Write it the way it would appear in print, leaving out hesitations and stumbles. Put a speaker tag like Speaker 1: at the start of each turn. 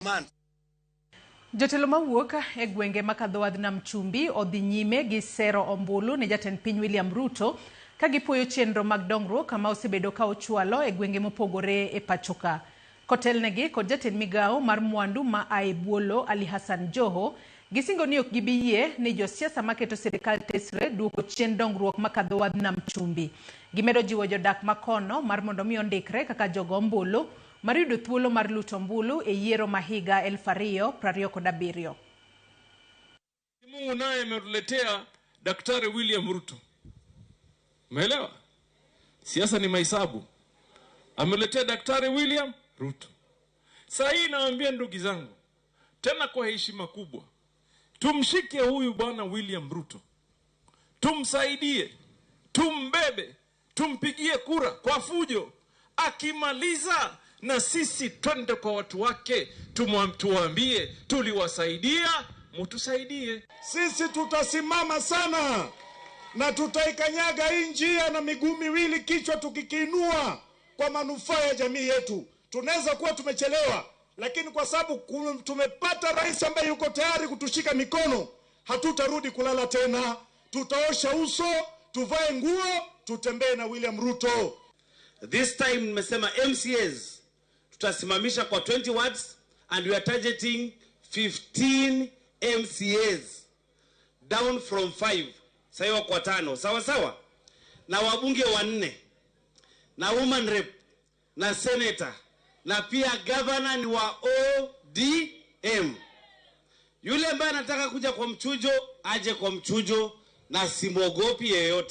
Speaker 1: Man.
Speaker 2: Jotelo mawuok e gwenge makadho Nam Chumbi odhi nyime gi sero ombulu ne jatend piny William Ruto ka gipuoyo chenro mag dongruok kama osebedo ka ochwalo e gwenge mopogore e pachoka. Kotelnegi kod jatend migao mar mwandu ma Aibuolo Ali Hassan Joho gisingo ni ok gibiyie ni josiasa maketo sirikal tesre duoko chien dongruok makadho Nam Chumbi. Gimedo jiwo jodak makono mar mondo mi ondikre kaka jogo ombulu mar yudo thuolo mar luto ombulu e yiero mahiga 2027.
Speaker 3: Mungu naye ametuletea Daktari William Ruto. Umeelewa? Siasa ni mahesabu. Ametuletea Daktari William Ruto. Sasa hii nawaambia ndugu zangu, tena kwa heshima kubwa, tumshike huyu bwana William Ruto. Tumsaidie, tumbebe, tumpigie kura kwa fujo. Akimaliza na sisi twende kwa watu wake, tuwaambie tuliwasaidia, mtusaidie.
Speaker 4: Sisi tutasimama sana na tutaikanyaga hii njia na miguu miwili, kichwa tukikiinua kwa manufaa ya jamii yetu. Tunaweza kuwa tumechelewa, lakini kwa sababu tumepata rais ambaye yuko tayari kutushika mikono, hatutarudi kulala tena. Tutaosha uso, tuvae nguo, tutembee na William Ruto.
Speaker 1: This time nimesema MCAs tutasimamisha kwa 20 wards and we are targeting 15 MCAs down from 5 sasa kwa 5, sawa sawa, na wabunge 4 na woman rep na senator na pia governor ni wa ODM. Yule ambaye anataka kuja kwa mchujo aje kwa mchujo na simogopi yeyote.